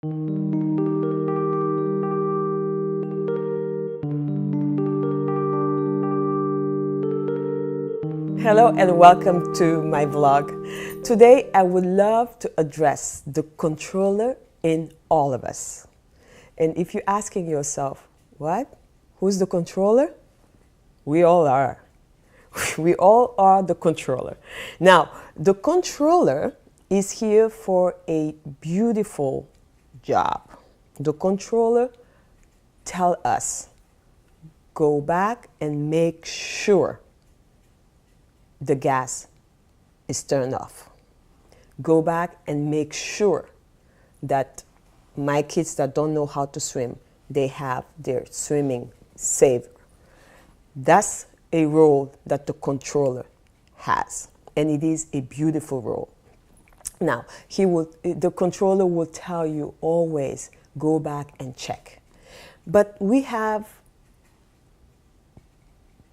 Hello and welcome to my vlog. Today I would love to address the controller in all of us. And if you're asking yourself, what? Who's the controller? We all are. We all are the controller. Now, the controller is here for a beautiful job. The controller tells us, go back and make sure the gas is turned off. Go back and make sure that my kids that don't know how to swim, they have their swimming saver. That's a role that the controller has, and it is a beautiful role. Now, the controller will tell you always, go back and check. But we have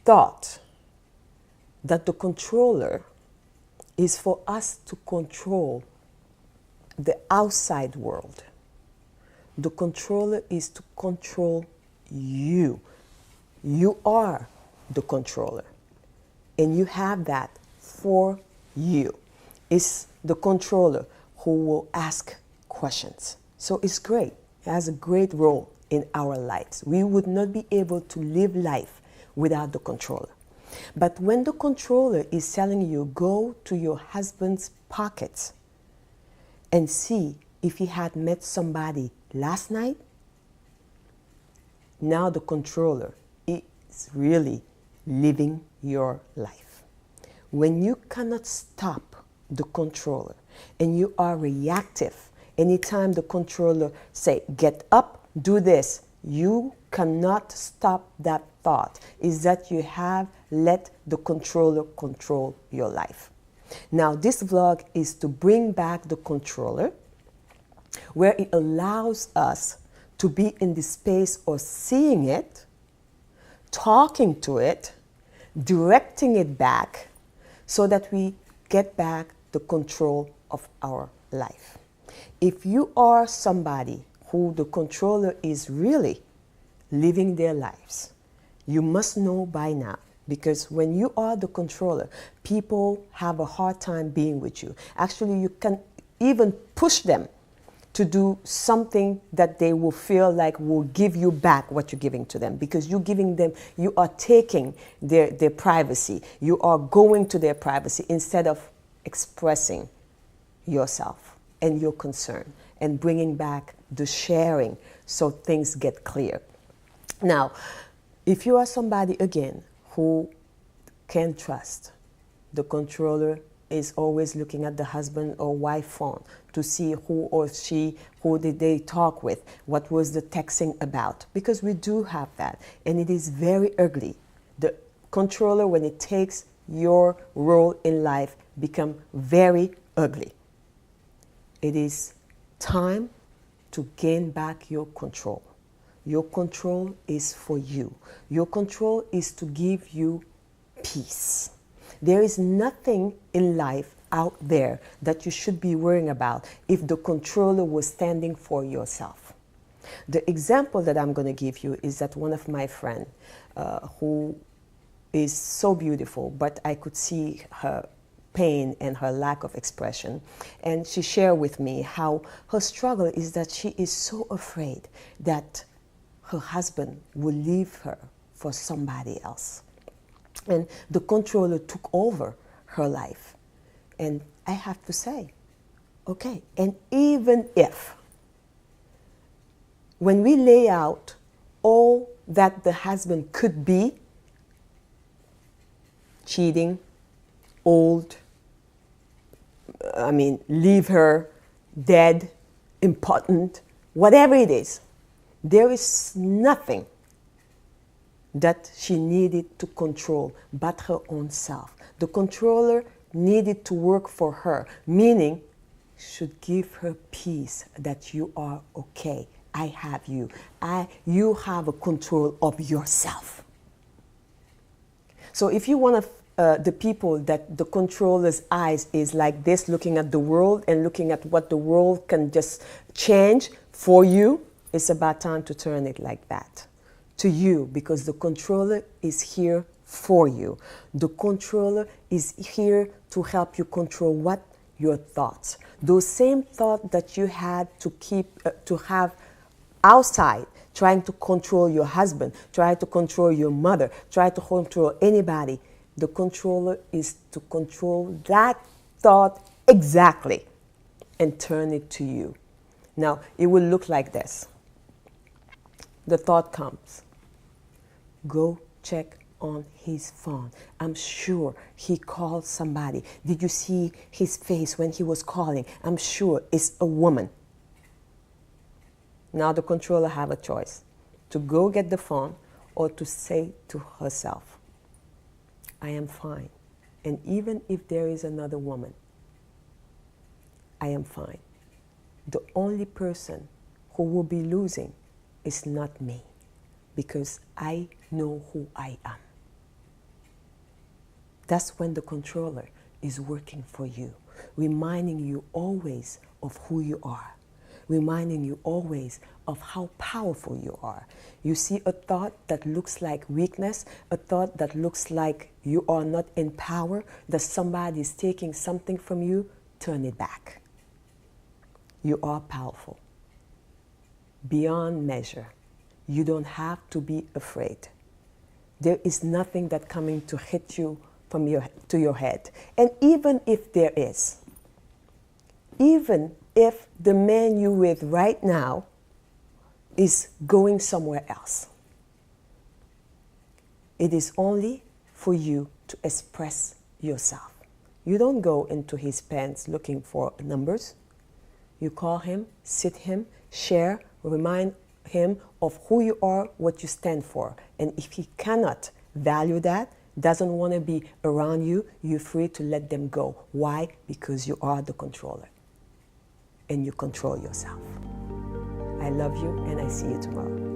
thought that the controller is for us to control the outside world. The controller is to control you. You are the controller, and you have that for you. It's the controller who will ask questions. So it's great. It has a great role in our lives. We would not be able to live life without the controller. But when the controller is telling you, go to your husband's pockets and see if he had met somebody last night, now the controller is really living your life. When you cannot stop the controller and you are reactive, anytime the controller say, get up, do this, you cannot stop that thought, is that you have let the controller control your life. Now, this vlog is to bring back the controller, where it allows us to be in the space of seeing it, talking to it, directing it back, so that we get back the control of our life. If you are somebody who the controller is really living their lives, you must know by now, because when you are the controller, people have a hard time being with you. Actually, you can even push them to do something that they will feel like will give you back what you're giving to them, because you're giving them, you are taking their privacy. You are going to their privacy instead of expressing yourself and your concern and bringing back the sharing so things get clear. Now, if you are somebody, again, who can trust, the controller is always looking at the husband or wife phone to see who or she, who did they talk with, what was the texting about, because we do have that, and it is very ugly. The controller, when it takes your role in life, become very ugly. It is time to gain back your control. Your control is for you. Your control is to give you peace. There is nothing in life out there that you should be worrying about if the controller was standing for yourself. The example that I'm going to give you is that one of my friends who is so beautiful, but I could see her pain and her lack of expression. And she shared with me how her struggle is that she is so afraid that her husband will leave her for somebody else. And the controller took over her life. And I have to say, okay, and even if, when we lay out all that the husband could be, cheating, old, leave her, dead, impotent, whatever it is, there is nothing that she needed to control but her own self. The controller needed to work for her, meaning should give her peace that you are okay. I have you. You have a control of yourself. So if you want to the people that the controller's eyes is like this, looking at the world and looking at what the world can just change for you, it's about time to turn it like that to you, because the controller is here for you. The controller is here to help you control what? Your thoughts. Those same thoughts that you had to keep, to have outside, trying to control your husband, trying to control your mother, trying to control anybody. The controller is to control that thought exactly and turn it to you. Now, it will look like this. The thought comes. Go check on his phone. I'm sure he called somebody. Did you see his face when he was calling? I'm sure it's a woman. Now the controller have a choice to go get the phone or to say to herself, I am fine. And even if there is another woman, I am fine. The only person who will be losing is not me, because I know who I am. That's when the controller is working for you, reminding you always of who you are, reminding you always of how powerful you are. You see a thought that looks like weakness, a thought that looks like you are not in power, that somebody is taking something from you, turn it back. You are powerful, beyond measure. You don't have to be afraid. There is nothing that's coming to hit you from to your head. And even if there is, even if the man you're with right now is going somewhere else, it is only for you to express yourself. You don't go into his pants looking for numbers. You call him, sit him, share, remind him of who you are, what you stand for. And if he cannot value that, doesn't want to be around you, you're free to let them go. Why? Because you are the controller and you control yourself. I love you and I see you tomorrow.